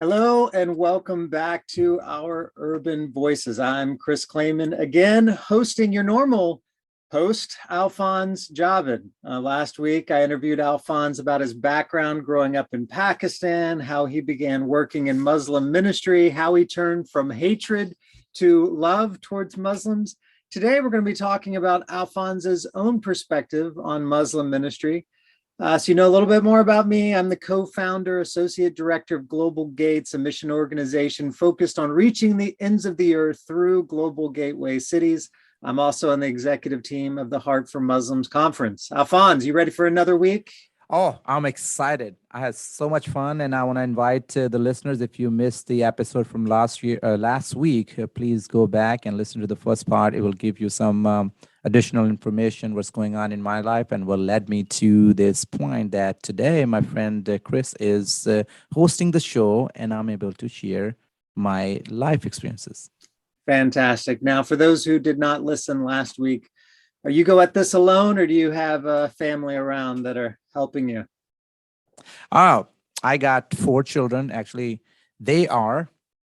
Hello and welcome back to our Urban Voices. I'm Chris Clayman, again hosting your normal host, Alfonse Javed. Last week, I interviewed Alfonse about his background growing up in Pakistan, how he began working in Muslim ministry, how he turned from hatred to love towards Muslims. Today, we're going to be talking about Alfonse's own perspective on Muslim ministry. So you know a little bit more about me. I'm the co-founder, associate director of Global Gates, a mission organization focused on reaching the ends of the earth through global gateway cities. I'm also on the executive team of the Heart for Muslims conference. Alfonse, you ready for another week? Oh, I'm excited. I had so much fun, and I want to invite the listeners. If you missed the episode from last week, please go back and listen to the first part. It will give you some additional information, what's going on in my life, and what led me to this point that today my friend Chris is hosting the show, and I'm able to share my life experiences. Fantastic. Now, for those who did not listen last week, are you go at this alone, or do you have a family around that are helping you? Oh, I got 4 children. Actually, they are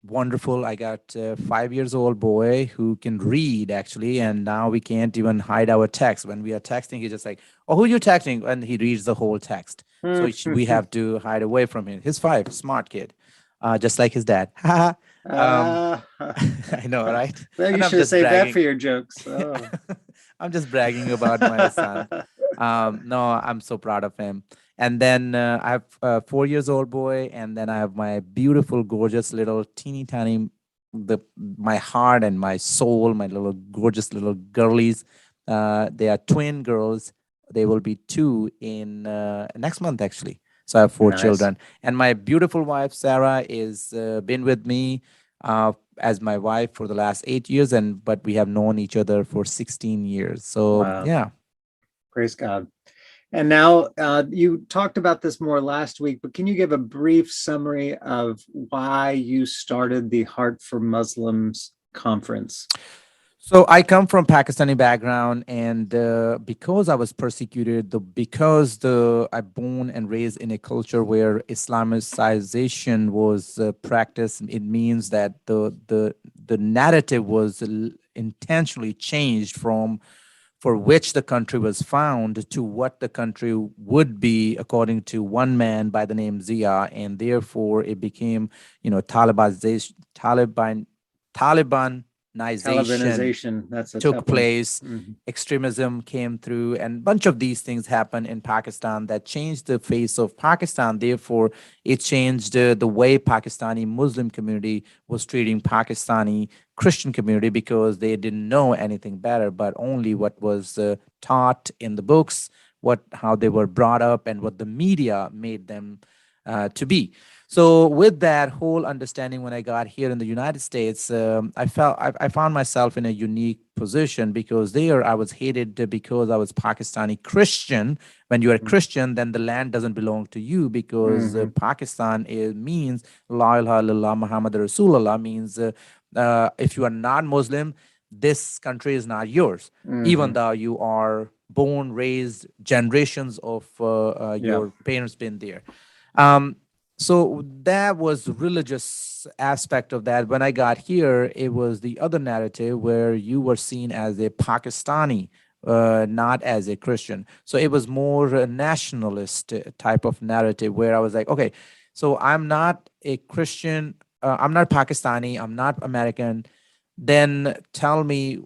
wonderful. I got a 5 years old boy who can read actually, and now we can't even hide our text. When we are texting, he's just like, "Oh, who you texting?" And he reads the whole text. So we have to hide away from him. He's 5, smart kid, just like his dad. Uh, I know, right? well, you And I'm should have just saved that for bragging. your jokes. Oh. I'm just bragging about my son. No, I'm so proud of him. And then I have a 4 years old boy, and then I have my beautiful, gorgeous little teeny tiny, my heart and my soul, my little gorgeous little girlies. They are twin girls. They will be 2 in next month, actually. So I have 4 children, and my beautiful wife Sarah is been with me as my wife for the last 8 years, and but we have known each other for 16 years. So Wow. yeah. Praise God. And now you talked about this more last week, but can you give a brief summary of why you started the Heart for Muslims conference? So I come from Pakistani background, and because I was persecuted, I born and raised in a culture where Islamicization was practiced. It means that the narrative was intentionally changed from for which the country was found to what the country would be according to one man by the name Zia, and therefore it became, Talibanization Talibanization, that's a took tough one. place, Mhm. extremism came through, and a bunch of these things happened in Pakistan that changed the face of Pakistan. Therefore, it changed the way Pakistani Muslim community was treating Pakistani Christian community because they didn't know anything better, but only what was taught in the books, what how they were brought up, and what the media made them to be. So with that whole understanding, when I got here in the United States, I found myself in a unique position because there I was hated because I was Pakistani Christian. When you are a Christian, then the land doesn't belong to you because Mhm. Pakistan means La ilaha illallah Muhammad Rasulullah, means if you are not Muslim, this country is not yours, even Mhm. though you are born, raised, generations of Yeah. your parents been there. Um, so that was religious aspect of that. When I got here, it was the other narrative where you were seen as a Pakistani, not as a Christian. So it was more a nationalist type of narrative where I was like, okay, so I'm not a Christian, I'm not Pakistani, I'm not American. Then tell me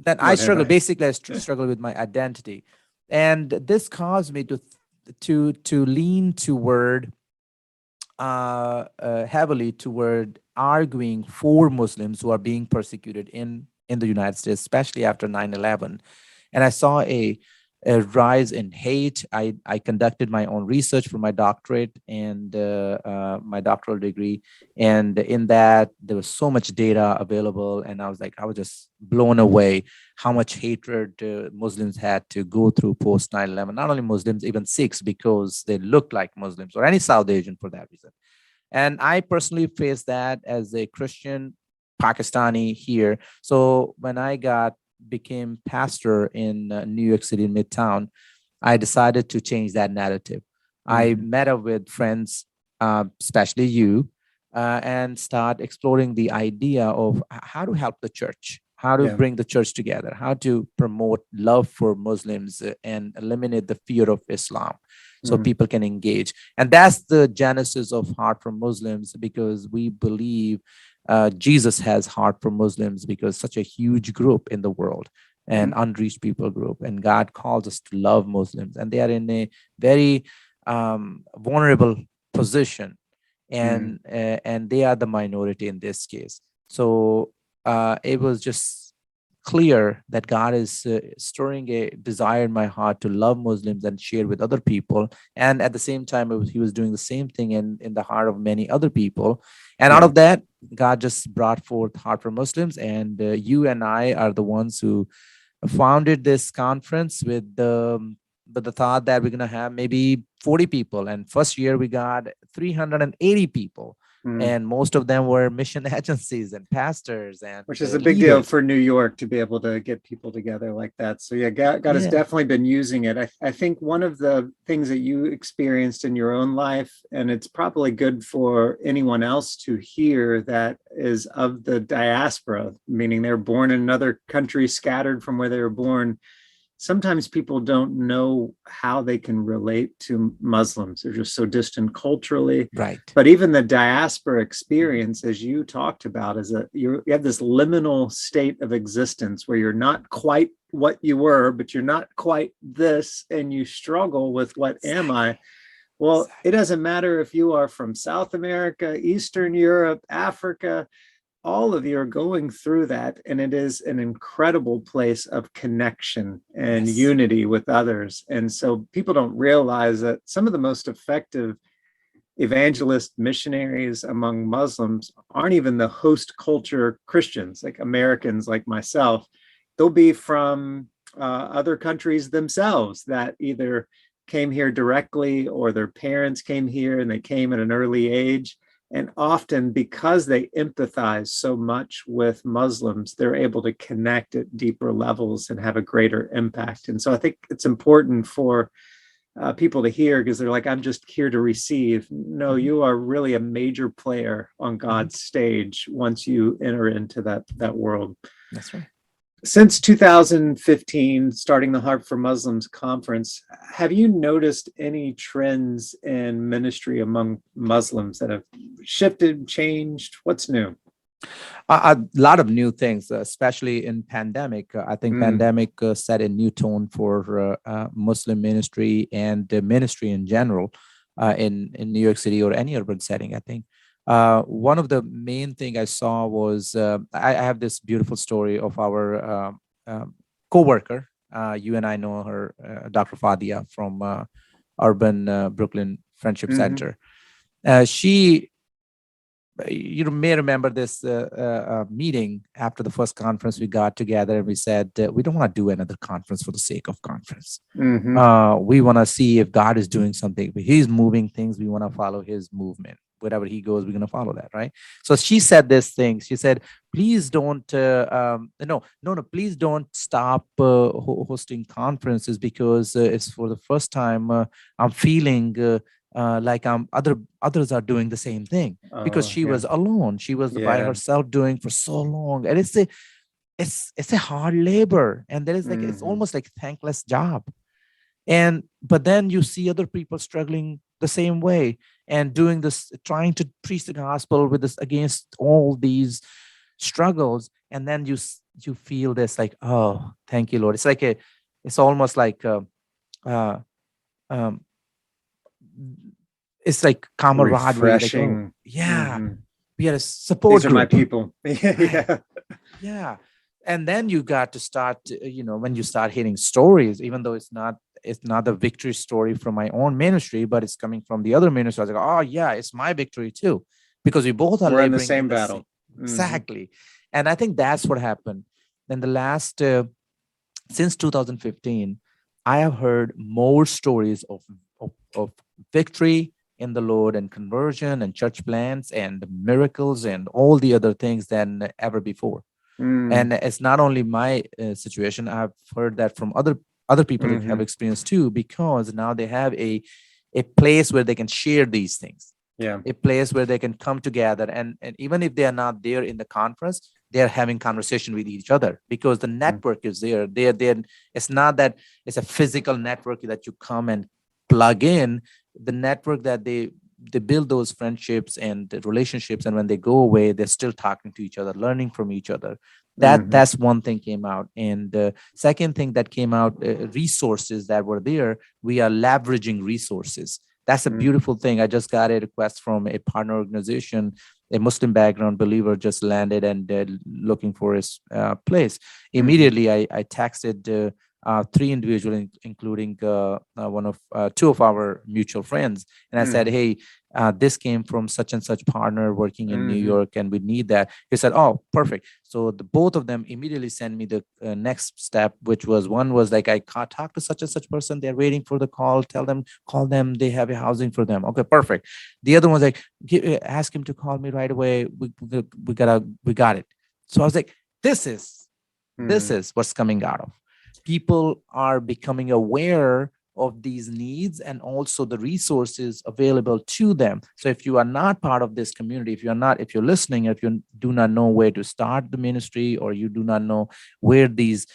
that I What have struggle. I? Basically, I struggle with my identity, and this caused me to lean toward heavily toward arguing for Muslims who are being persecuted in the United States, especially after 9/11. And I saw a rise in hate. I conducted my own research for my doctorate and my doctoral degree. And in that, there was so much data available. And I was just blown away how much hatred Muslims had to go through post 9/11. Not only Muslims, even Sikhs, because they looked like Muslims or any South Asian for that reason. And I personally faced that as a Christian Pakistani here. So when I got became pastor in New York City in Midtown, I decided to change that narrative. I Mhm. met up with friends, especially you, and start exploring the idea of how to help the church, how to Yeah. bring the church together, how to promote love for Muslims and eliminate the fear of Islam so people can engage. And that's the genesis of Heart for Muslims, because we believe Jesus has heart for Muslims, because such a huge group in the world and unreached people group, and God calls us to love Muslims, and they are in a very vulnerable position, and they are the minority in this case. So it was just clear that God is stirring a desire in my heart to love Muslims and share with other people. And at the same time, he was doing the same thing in the heart of many other people. And out of that, God just brought forth Heart for Muslims. And you and I are the ones who founded this conference with the thought that we're going to have maybe 40 people. And first year we got 380 people. And most of them were mission agencies and pastors, and which is a big deal for New York to be able to get people together like that. So yeah, God has definitely been using it. I think one of the things that you experienced in your own life, and it's probably good for anyone else to hear that is of the diaspora, meaning they're born in another country, scattered from where they were born. Sometimes people don't know how they can relate to Muslims. They're just so distant culturally. Right. But even the diaspora experience, as you talked about, is you have this liminal state of existence where you're not quite what you were, but you're not quite this, and you struggle with what am I? Well, it doesn't matter if you are from South America, Eastern Europe, Africa. All of you are going through that, and it is an incredible place of connection and unity with others. And so people don't realize that some of the most effective evangelist missionaries among Muslims aren't even the host culture Christians, like Americans like myself. They'll be from other countries themselves that either came here directly or their parents came here and they came at an early age. And often, because they empathize so much with Muslims, they're able to connect at deeper levels and have a greater impact. And so I think it's important for people to hear, because they're like, I'm just here to receive. No, you are really a major player on God's stage once you enter into that world. That's right. Since 2015, starting the Heart for Muslims conference, have you noticed any trends in ministry among Muslims that have shifted, changed? What's new? A lot of new things, especially in pandemic. I think pandemic set a new tone for Muslim ministry and ministry in general in New York City or any urban setting, I think. One of the main thing I saw was I have this beautiful story of our co-worker. You and I know her, Dr. Fadia from Urban Brooklyn Friendship Center. She, you may remember this meeting after the first conference. We got together and we said, we don't want to do another conference for the sake of conference. We want to see if God is doing something. If he's moving things, we want to follow his movement. Wherever he goes, we're going to follow that, right? So she said this thing. She said, please don't, please don't stop hosting conferences, because it's for the first time I'm feeling like others are doing the same thing, because she was alone. She was by herself doing for so long. And it's a hard labor. And there is like, it's almost like a thankless job. But then you see other people struggling the same way and doing this, trying to preach the gospel with this against all these struggles. And then you feel this like, oh, thank you, Lord. It's like it's almost like it's like camaraderie. Refreshing. Like, we are a support These are group. my people. Yeah. And then you got to start, when you start hearing stories, even though it's not a victory story from my own ministry, but it's coming from the other ministry. I was like, oh yeah, it's my victory too, because we both are We're in laboring the same battle. Exactly. And I think that's what happened. Then the last, since 2015, I have heard more stories of victory in the Lord and conversion and church plants and miracles and all the other things than ever before. And it's not only my situation. I've heard that from other people that have experienced too, because now they have a place where they can share these things. Yeah. a place where they can come together, and even if they are not there in the conference, they're having conversation with each other because the network is there. They're it's not that it's a physical network that you come and plug in. The network that they build those friendships and the relationships, and when they go away, they're still talking to each other, learning from each other. That's one thing came out. And the second thing that came out, resources that were there, we are leveraging resources. That's a beautiful thing. I just got a request from a partner organization, a Muslim background believer just landed and they're looking for his place. Immediately, I texted three individuals, including two of our mutual friends. And I said, hey, this came from such and such partner working in New York, and we need that. He said, oh, perfect. So both of them immediately sent me the next step, which was one was like, I talked to such and such person. They're waiting for the call. Call them. They have a housing for them. Okay, perfect. The other one's like, ask him to call me right away. We got it. So I was like, this is what's coming out of. People are becoming aware of these needs and also the resources available to them. So if you are not part of this community, if you're listening, if you do not know where to start the ministry, or you do not know where these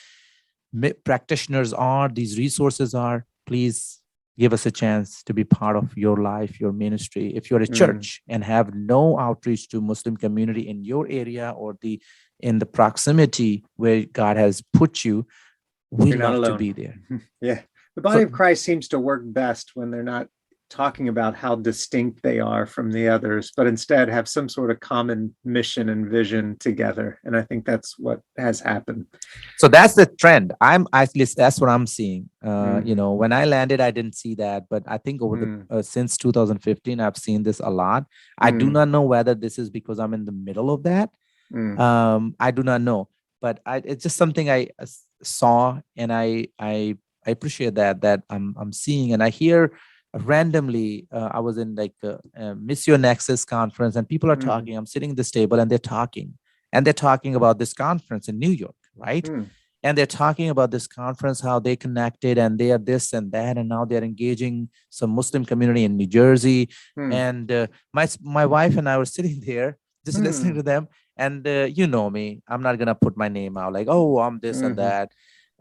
practitioners are, these resources are, please give us a chance to be part of your life, your ministry. If you're a church and have no outreach to Muslim community in your area or in the proximity where God has put you, we love to be there. Yeah. The body of Christ seems to work best when they're not talking about how distinct they are from the others, but instead have some sort of common mission and vision together. And I think that's what has happened. So that's the trend. At least that's what I'm seeing. When I landed, I didn't see that, but I think over since 2015, I've seen this a lot. I do not know whether this is because I'm in the middle of that. I do not know, but it's just something I saw, and I appreciate that I'm seeing. And I hear randomly, I was in like a Missionaries conference, and people are talking. I'm sitting at this table, and they're talking about this conference in New York, right? And they're talking about this conference, how they connected, and they are this and that, and now they're engaging some Muslim community in New Jersey. And my wife and I were sitting there just listening to them. And you know me, I'm not gonna put my name out like, oh, I'm this and that.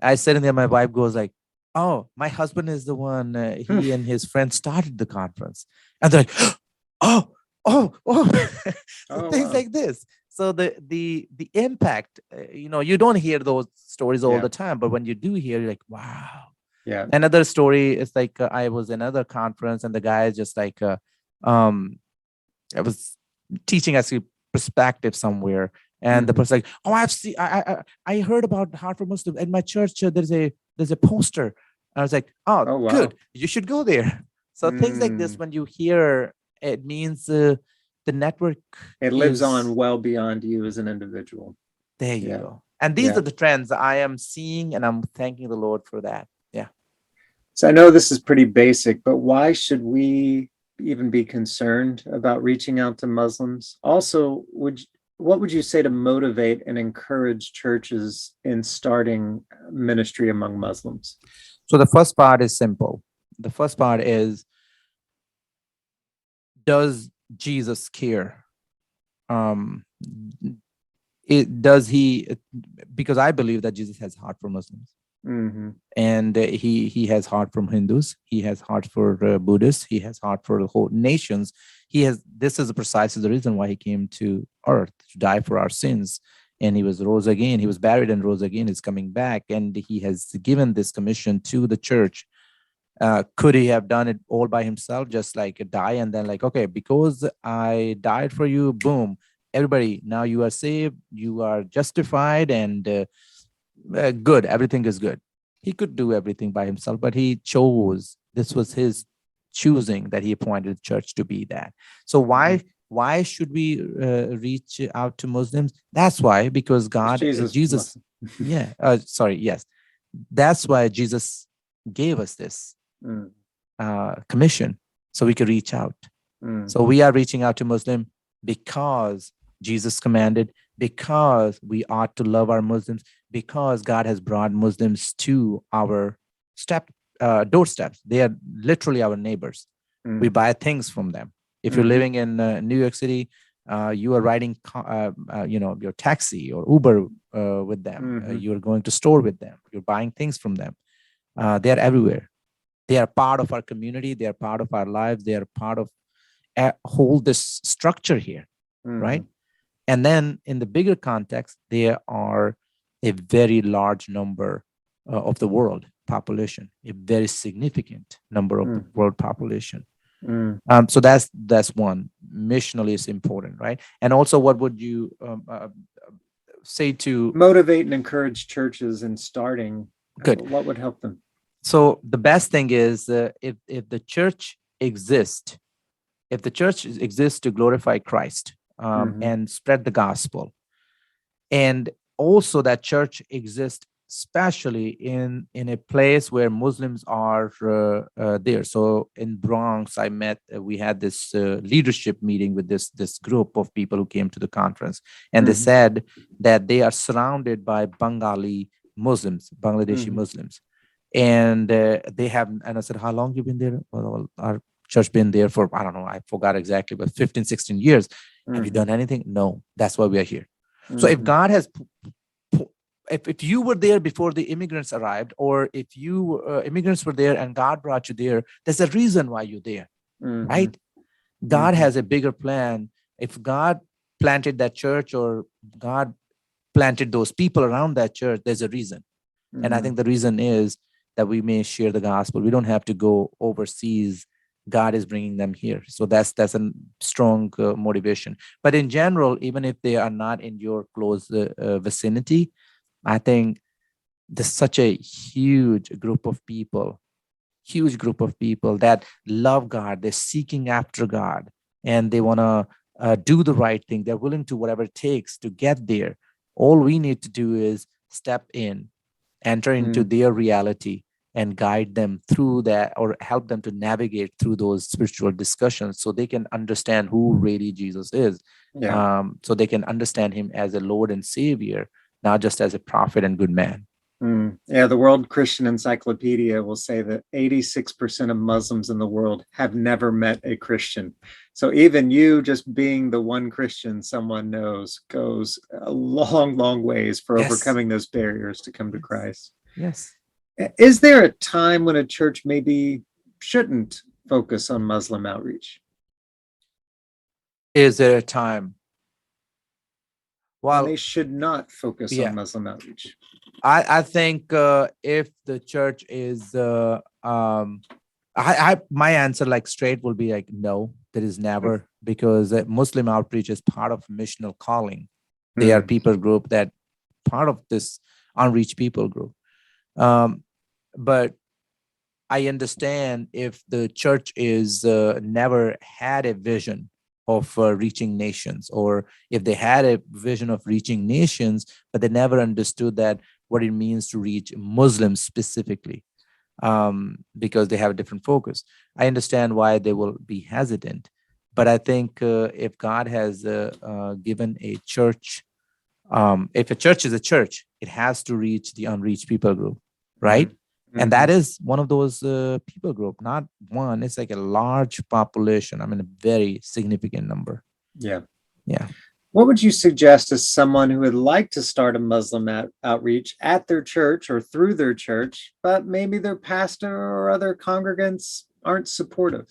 I said in there, my wife goes like, oh, my husband is the one. He and his friend started the conference, and they're like, things like this. So the impact, you don't hear those stories all the time, but when you do hear, you're like, wow. Yeah. Another story is like I was in another conference, and the guy is just like, I was teaching us perspective somewhere, and the person like, oh, I heard about Hartford Muslim in my church. There's a poster. I was like, oh wow. Good, you should go there. So things like this, when you hear, it means the network, it lives on well beyond you as an individual. There you go. And these are the trends I am seeing, and I'm thanking the Lord for that. Yeah. So I know this is pretty basic, but why should we even be concerned about reaching out to Muslims? Also, what would you say to motivate and encourage churches in starting ministry among Muslims? So the first part is simple. The first part is, does Jesus care? Because I believe that Jesus has heart for Muslims. And he has heart from Hindus. He has heart for Buddhists. He has heart for the whole nations. This is precisely the reason why he came to earth, to die for our sins. And he was rose again. He was buried and rose again. He's coming back. And he has given this commission to the church. Could he have done it all by himself, just like die and then like, okay, because I died for you, boom, everybody, now you are saved, you are justified, and good, everything is good. He could do everything by himself, but he chose, this was his choosing, that he appointed the church to be that. So why should we reach out to Muslims? That's why, because Jesus yes. That's why Jesus gave us this commission, so we could reach out. So we are reaching out to Muslim because Jesus commanded, because we ought to love our Muslims, because God has brought Muslims to our doorsteps. They are literally our neighbors. We buy things from them. If you're Mhm. living in New York City, you are riding, your taxi or Uber with them. Mhm. You're going to store with them. You're buying things from them. They are everywhere. They are part of our community. They are part of our lives. They are part of whole this structure here, right? Mhm. And then in the bigger context, they are a very large number of the world population, a very significant number of the Mhm. world population. Mhm. So that's one. Missionally is important, right? And also, what would you say to? Motivate and encourage churches in starting. Good. What would help them? So the best thing is if the church exists, to glorify Christ Mhm. and spread the gospel, and also that church exists especially in a place where Muslims are there. So in Bronx, we had this leadership meeting with this group of people who came to the conference, and they Mhm. said that they are surrounded by Bengali Muslims, Bangladeshi Mhm. Muslims, and they have. And I said, how long you been there? Well, our church been there for, I don't know, I forgot exactly, but 15, 16 years. Have you Mhm. done anything? No. That's why we are here. So if Mhm. God has, if you were there before the immigrants arrived, or if you immigrants were there and God brought you there, there's a reason why you're there, Mhm. right? God Mhm. has a bigger plan. If God planted that church, or God planted those people around that church, there's a reason. And I think Mhm. the reason is that we may share the gospel. We don't have to go overseas. God is bringing them here. So that's a strong motivation. But in general, even if they are not in your close vicinity, I think there's such a huge group of people that love God. They're seeking after God, and they want to do the right thing. They're willing to whatever it takes to get there. All we need to do is step in, enter into Mhm. their reality, and guide them through that, or help them to navigate through those spiritual discussions, so they can understand who really Jesus is. Yeah. So they can understand him as a Lord and Savior, not just as a prophet and good man. Yeah, the World Christian Encyclopedia will say that 86% of Muslims in the world have never met a Christian. So even you just being the one Christian someone knows goes a long, long ways for Yes. overcoming those barriers to come to Yes. Christ. Yes. Is there a time when a church maybe shouldn't focus on Muslim outreach? Is there a time? When they Well, should not focus on yeah, Muslim outreach? I think if the church is, my answer like straight will be like, no, there is never, because Muslim outreach is part of missional calling. They are Mm, people group that part of this unreached people group. Um, but I understand if the church is never had a vision of reaching nations, or if they had a vision of reaching nations, but they never understood that what it means to reach Muslims specifically, because they have a different focus. I understand why they will be hesitant, but I think if God has given a church, if a church is a church, it has to reach the unreached people group, right? mm, And that mhm. is one of those people group, not one. It's like a large population. I mean, a very significant number. Yeah. Yeah. What would you suggest as someone who would like to start a Muslim outreach at their church or through their church, but maybe their pastor or other congregants aren't supportive?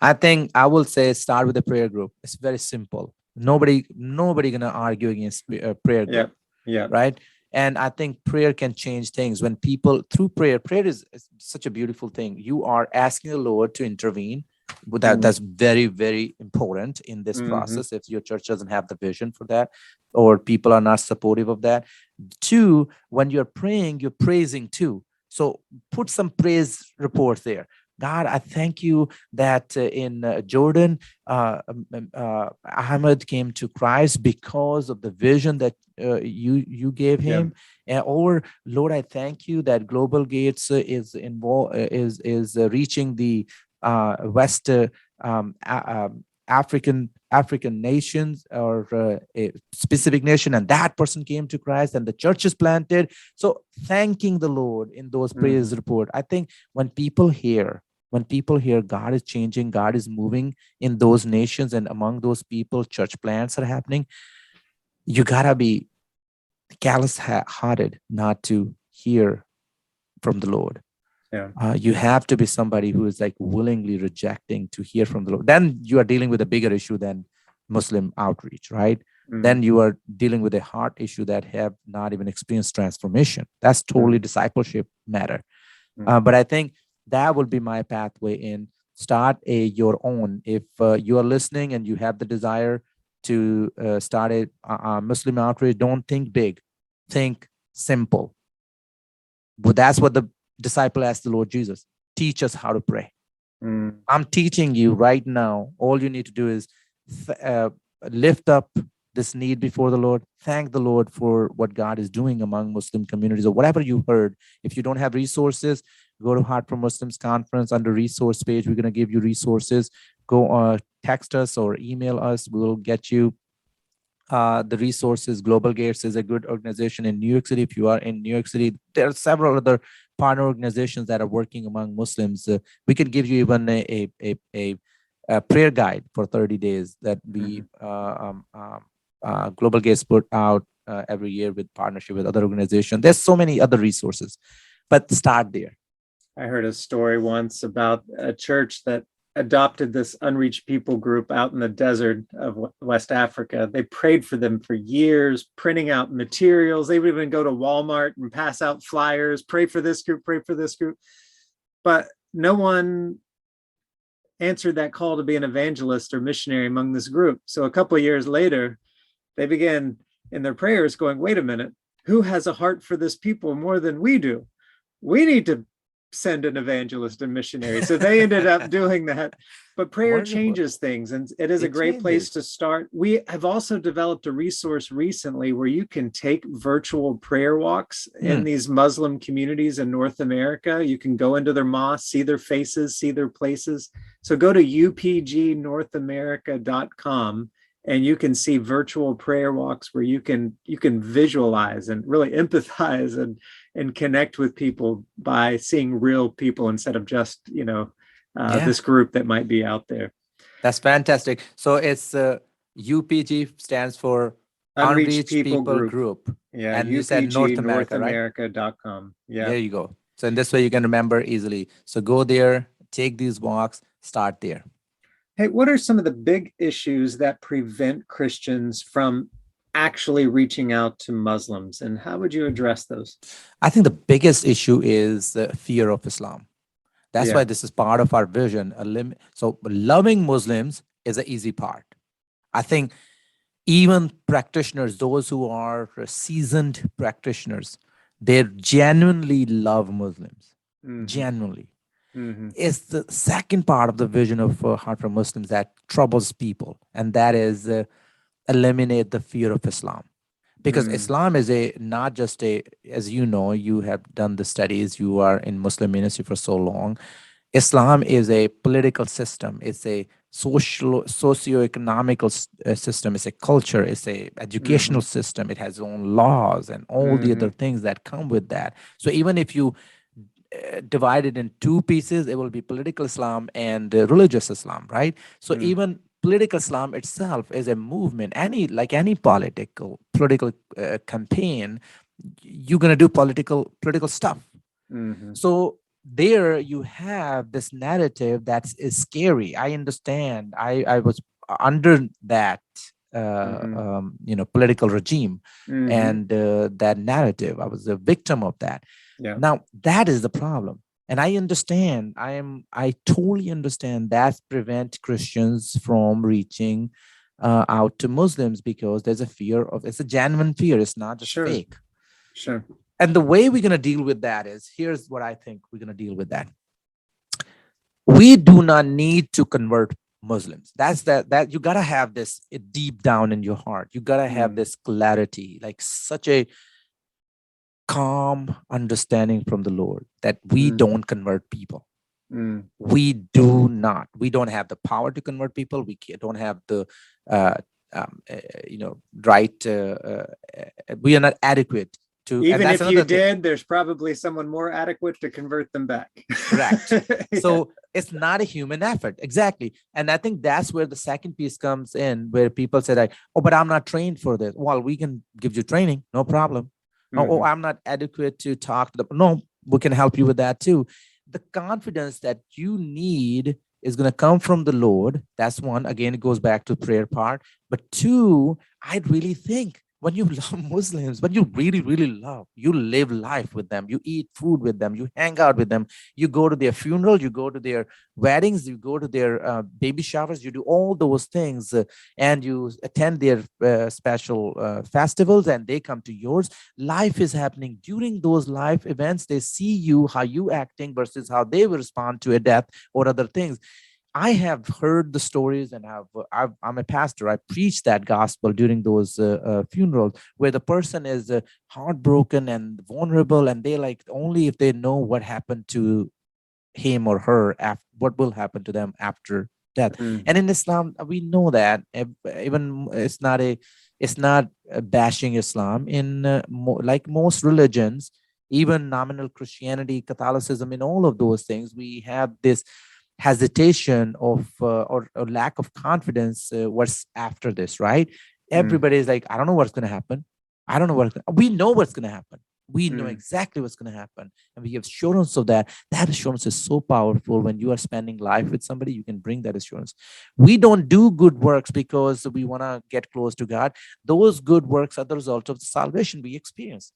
I think I will say start with a prayer group. It's very simple. Nobody gonna argue against a prayer Yeah. group, Yeah. right? And I think prayer can change things when people through prayer is such a beautiful thing. You are asking the Lord to intervene. But that's very, very important in this Mm-hmm. process. If your church doesn't have the vision for that, or people are not supportive of that. Two, when you're praying, you're praising too. So put some praise report there. God, I thank you that in Jordan, Ahmed came to Christ because of the vision that you gave Yeah. him. Or Lord, I thank you that Global Gates is involved, is reaching the West African nations, or a specific nation, and that person came to Christ, and the church is planted. So thanking the Lord in those praise Mm-hmm. report. I think when people hear, when people hear God is changing, God is moving in those nations and among those people, church plants are happening, you gotta be callous-hearted not to hear from the Lord. Yeah. You have to be somebody who is like willingly rejecting to hear from the Lord. Then you are dealing with a bigger issue than Muslim outreach, right? Then you are dealing with a heart issue that have not even experienced transformation. That's totally discipleship matter. But I think that will be my pathway in. Start your own. If you are listening and you have the desire to start a Muslim outreach, don't think big, think simple. But that's what the disciple asked the Lord Jesus, teach us how to pray. I'm teaching you right now. All you need to do is lift up this need before the Lord. Thank the Lord for what God is doing among Muslim communities or whatever you heard. If you don't have resources, go to Heart for Muslims conference under resource page. We're going to give you resources. Go text us or email us. We'll get you the resources. Global Gates is a good organization in New York City. If you are in New York City, there are several other partner organizations that are working among Muslims. We can give you even a prayer guide for 30 days that we Global Gates put out every year with partnership with other organizations. There's so many other resources, but start there. I heard a story once about a church that adopted this unreached people group out in the desert of West Africa. They prayed for them for years, printing out materials. They would even go to Walmart and pass out flyers, pray for this group, pray for this group. But no one answered that call to be an evangelist or missionary among this group. So a couple of years later, they began in their prayers going, wait a minute, who has a heart for this people more than we do? We need to send an evangelist and missionary. So they ended up doing that. But prayer changes things, and it is a great place to start. We have also developed a resource recently where you can take virtual prayer walks in these Muslim communities in North America. You can go into their mosques, see their faces, see their places. So go to upgnorthamerica.com and you can see virtual prayer walks where you can visualize and really empathize and connect with people by seeing real people instead of just, this group that might be out there. That's fantastic. So it's UPG stands for Unreached People Group. Yeah, and you said North America, right? Northamerica.com. Yeah. There you go. So in this way you can remember easily. So go there, take these walks, start there. Hey, what are some of the big issues that prevent Christians from actually reaching out to Muslims, and how would you address those? I think the biggest issue is fear of Islam. That's why this is part of our vision. So loving Muslims is an easy part. I think even practitioners, those who are seasoned practitioners, they genuinely love Muslims. Genuinely. It's the second part of the vision of Heart for Muslims that troubles people, and that is eliminate the fear of Islam. Because Islam is not just as you know, you have done the studies, you are in Muslim ministry for so long. Islam is a political system. It's a socio-economical system. It's a culture. It's a educational system. It has its own laws and all the other things that come with that. So even if you divide it in two pieces, it will be political Islam and religious Islam, right? So even political Islam itself is a movement. Any political campaign, you're gonna do political stuff. So there you have this narrative that is scary. I understand. I was under that political regime and that narrative. I was a victim of that. Yeah. Now that is the problem. And I understand, I totally understand that prevent Christians from reaching out to Muslims because there's a fear of, it's a genuine fear. It's not just fake. Sure. And the way we're going to deal with that is, here's what I think we're going to deal with that. We do not need to convert Muslims. That you got to have this deep down in your heart. You got to have this clarity, like such a calm understanding from the Lord that we don't convert people. We do not. We don't have the power to convert people. We don't have the right. We are not adequate to, and Even that's if you another thing. did, there's probably someone more adequate to convert them back. Correct. Yeah. So it's not a human effort. Exactly. And I think that's where the second piece comes in, where people say like, oh, but I'm not trained for this. Well, we can give you training, no problem. Oh, I'm not adequate to talk to them. No, we can help you with that too. The confidence that you need is going to come from the Lord. That's one. Again, it goes back to prayer part. But two, I'd really think when you love Muslims, when you really, really love, you live life with them, you eat food with them, you hang out with them, you go to their funeral, you go to their weddings, you go to their baby showers, you do all those things, and you attend their special festivals, and they come to yours. Life is happening during those life events. They see you, how you acting versus how they will respond to a death or other things. I have heard the stories, and I'm a pastor. I preach that gospel during those funerals where the person is heartbroken and vulnerable, and they like only if they know what happened to him or her, what will happen to them after death. And in Islam, we know that even it's not bashing Islam in like most religions, even nominal Christianity, Catholicism, in all of those things, we have this hesitation of or lack of confidence what's after this, right? Everybody is like, I don't know what's going to happen. I don't know we know what's going to happen. We know exactly what's going to happen, and we have assurance of that. That assurance is so powerful. When you are spending life with somebody, you can bring that assurance. We don't do good works because we want to get close to God. Those good works are the result of the salvation we experience.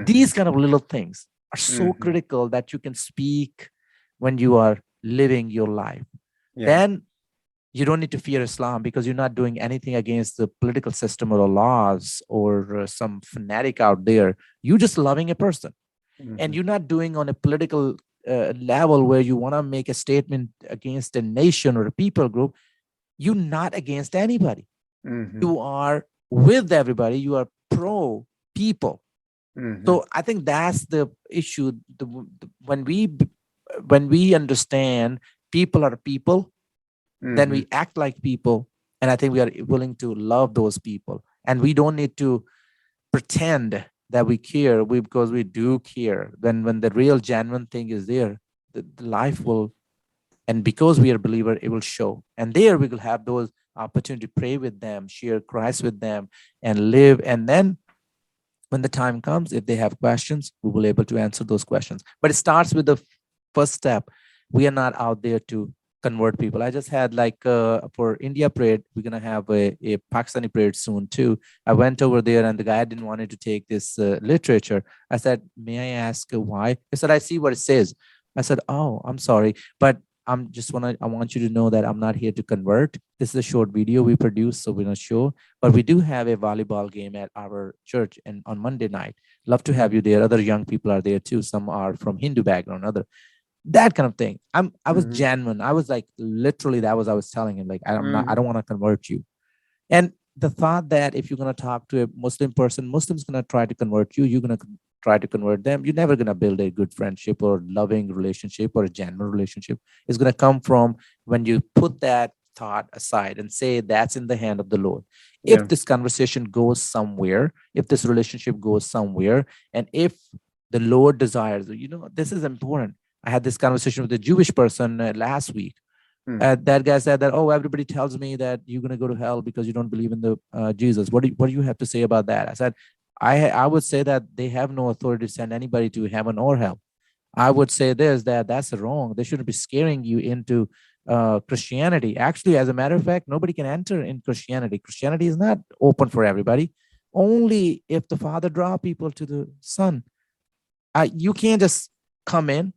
These kind of little things are so critical that you can speak when you are living your life. Then you don't need to fear Islam because you're not doing anything against the political system or laws or some fanatic out there. You're just loving a person. And you're not doing on a political level where you want to make a statement against a nation or a people group. You're not against anybody. You are with everybody. You are pro people. So I think that's the issue. When we understand people are people, then we act like people. And I think we are willing to love those people. And we don't need to pretend that we care because we do care. When the real genuine thing is there, the life will, and because we are a believer, it will show. And there we will have those opportunity to pray with them, share Christ with them, and live. And then when the time comes, if they have questions, we will be able to answer those questions. But it starts with the first step. We are not out there to convert people. I just had like for India parade, we're going to have a Pakistani parade soon too. I went over there and the guy didn't want to take this literature. I said, may I ask why? He said, I see what it says. I said, oh, I'm sorry. But I want you to know that I'm not here to convert. This is a short video we produced, so we're not sure. But we do have a volleyball game at our church and on Monday night. Love to have you there. Other young people are there too. Some are from Hindu background, that kind of thing. I was genuine. I was like, literally, that was I was telling him, like, I don't want to convert you. And the thought that if you're going to talk to a Muslim person, Muslim's going to try to convert you, you're going to try to convert them. You're never going to build a good friendship or loving relationship or a genuine relationship. It's going to come from when you put that thought aside and say that's in the hand of the Lord. If this conversation goes somewhere, if this relationship goes somewhere, and if the Lord desires, this is important. I had this conversation with a Jewish person last week. That guy said that, oh, everybody tells me that you're going to go to hell because you don't believe in the Jesus. What do you have to say about that? I said, I would say that they have no authority to send anybody to heaven or hell. I would say that's wrong. They shouldn't be scaring you into Christianity. Actually, as a matter of fact, nobody can enter in Christianity. Christianity is not open for everybody. Only if the Father draw people to the Son. You can't just come in.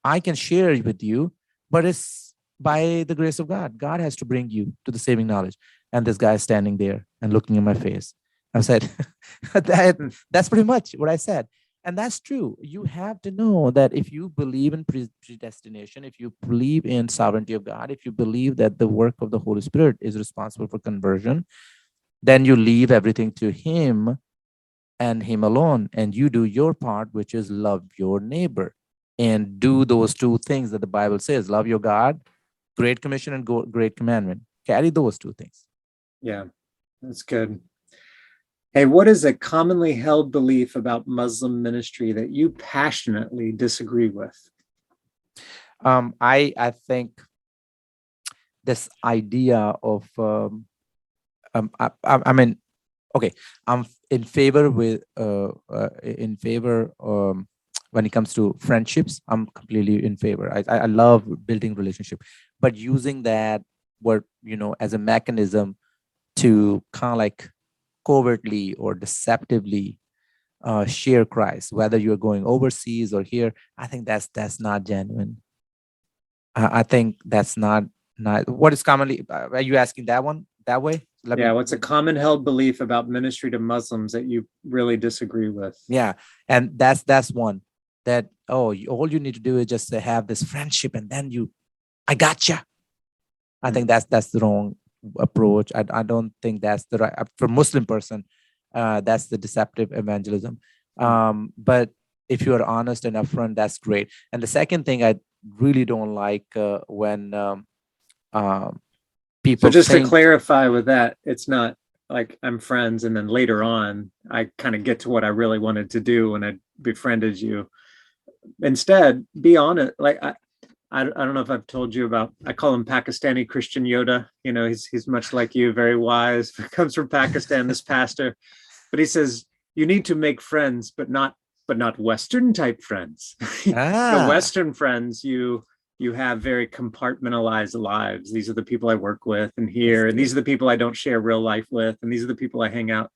I can share with you, but it's by the grace of God. God has to bring you to the saving knowledge. And this guy is standing there and looking in my face. I said, that's pretty much what I said. And that's true. You have to know that if you believe in predestination, if you believe in sovereignty of God, if you believe that the work of the Holy Spirit is responsible for conversion, then you leave everything to Him and Him alone. And you do your part, which is love your neighbor. And do those two things that the Bible says: love your God, Great Commission, and Great Commandment. Carry those two things. Yeah, that's good. Hey, what is a commonly held belief about Muslim ministry that you passionately disagree with? I think this idea of I mean, okay, I'm in favor when it comes to friendships. I'm completely in favor. I love building relationship, but using that word, as a mechanism to kind of like covertly or deceptively share Christ, whether you're going overseas or here. I think that's not genuine. I think that's not what is commonly. Are you asking that one that way? Let Yeah, me. what's a common held belief about ministry to Muslims that you really disagree with? Yeah, and that's one that all you need to do is just to have this friendship, and then I gotcha. I think that's the wrong approach. I don't think that's the right for Muslim person. That's the deceptive evangelism. But if you are honest and upfront, that's great. And the second thing I really don't like when So people just to think, clarify with that, it's not like I'm friends and then later on I kind of get to what I really wanted to do when I befriended you. Instead, be honest. Like I don't know if I've told you about, I call him Pakistani Christian Yoda. He's much like you, very wise. Comes from Pakistan, this pastor. But he says, you need to make friends, but not Western type friends. The ah, Western friends, you have very compartmentalized lives. These are the people I work with and that's here, and these good. are the people I don't share real life with, and these are the people I hang out.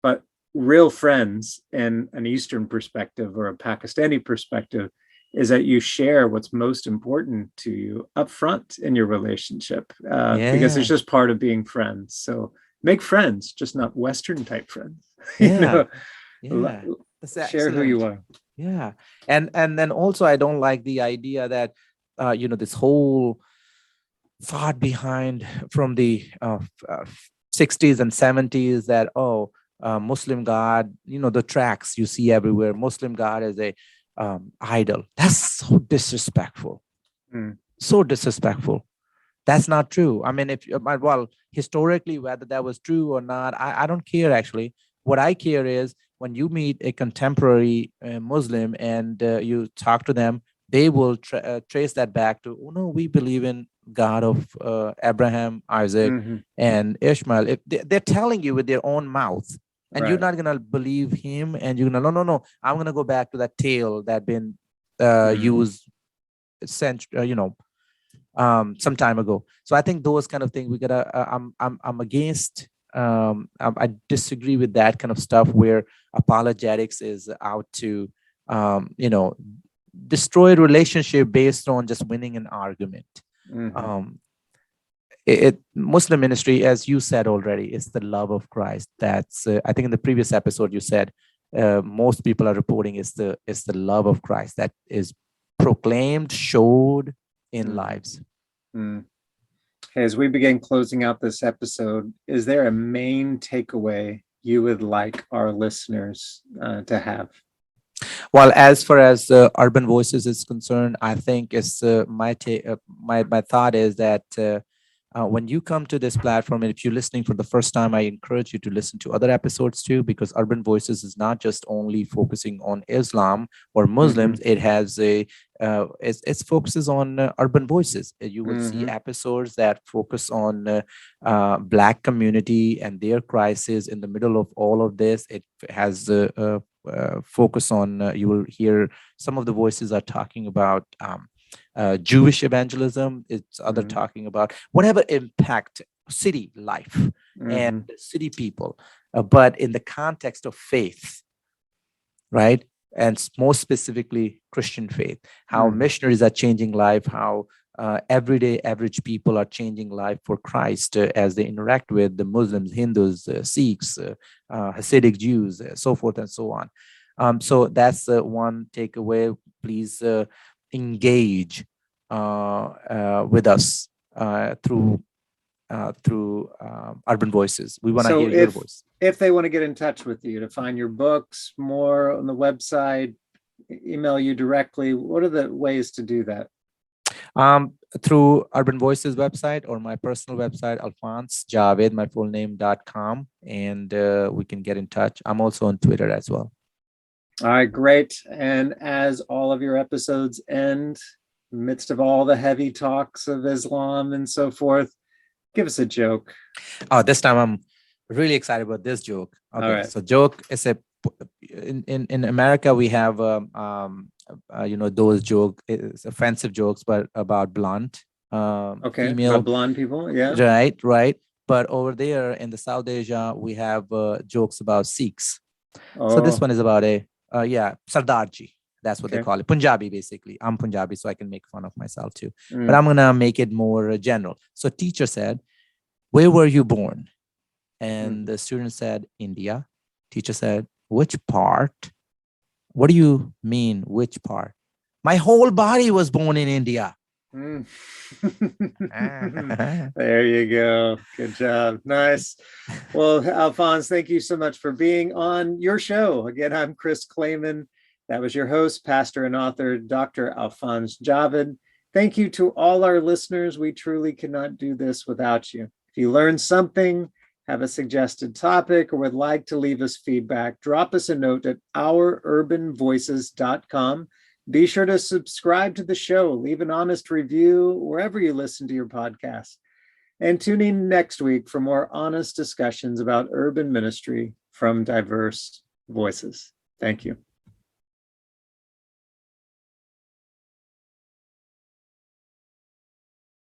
But real friends in an Eastern perspective or a Pakistani perspective is that you share what's most important to you up front in your relationship, because it's Yeah, just part of being friends. So make friends, just not Western type friends. you yeah, know yeah. That's Share who you excellent. are. Yeah, and then also I don't like the idea that this whole thought behind from the 60s and 70s that Muslim God, the tracks you see everywhere, Muslim God is a idol. That's so disrespectful. Mm. So disrespectful. That's not true. I mean, if well, historically, whether that was true or not, I don't care actually. What I care is when you meet a contemporary Muslim and you talk to them, they will trace that back to, oh no, we believe in God of Abraham, Isaac, Hmm. and Ishmael. If they're telling you with their own mouth, and you're Right. not gonna believe him, and you're gonna no, I'm gonna go back to that tale that been Mm. used some time ago. So I think those kind of things we gotta. I'm against. I disagree with that kind of stuff where apologetics is out to, destroy a relationship based on just winning an argument. Hmm. Um, Muslim ministry, as you said already, is the love of Christ. That's I think in the previous episode you said most people are reporting is the love of Christ that is proclaimed, showed in Hmm. lives. Mm. Hey, as we begin closing out this episode, is there a main takeaway you would like our listeners to have? Well, as far as urban voices is concerned, I think it's my thought is that when you come to this platform, and if you're listening for the first time, I encourage you to listen to other episodes too, because urban voices is not just only focusing on Islam or Hmm. Muslims. It has it focuses on urban voices. You will see Hmm. episodes that focus on Black community and their crisis in the middle of all of this. It has focus on, you will hear some of the voices are talking about Jewish evangelism. It's other Hmm. talking about whatever impact city life and Hmm. city people, but in the context of faith, right? And more specifically, Christian faith, how Hmm. missionaries are changing life, how everyday average people are changing life for Christ as they interact with the Muslims, Hindus, Sikhs, Hasidic Jews, so forth and so on. So that's one takeaway. Please engage with us through Urban Voices. We want to So hear your voice. if they want to get in touch with you to find your books more on the website, email you directly, what are the ways to do that? through Urban Voices website or my personal website, Alfonse Javed, my full name.com, and we can get in touch. I'm also on Twitter as well. All right, great. And as all of your episodes end, midst of all the heavy talks of Islam and so forth, give us a joke. Oh, this time I'm really excited about this joke. Okay, All right. so joke is in America we have those it's offensive jokes, but about blunt Okay, female about blonde people, yeah. Right. But over there in the South Asia, we have jokes about Sikhs. So this Oh, one is about Sardarji. That's what they okay. call it. Punjabi, basically. I'm Punjabi, so I can make fun of myself too. Mm. But I'm gonna make it more general. So teacher said, "Where were you born?" And the student said, "India." Teacher said, "Which part?" "What do you mean, which part?" "My whole body was born in India." Mm. There you go. Good job. Nice. Well, Alphonse, thank you so much for being on your show. Again, I'm Chris Clayman. That was your host, pastor and author, Dr. Alfonse Javed. Thank you to all our listeners. We truly cannot do this without you. If you learned something, have a suggested topic, or would like to leave us feedback, drop us a note at oururbanvoices.com. Be sure to subscribe to the show, leave an honest review wherever you listen to your podcast. And tune in next week for more honest discussions about urban ministry from diverse voices. Thank you.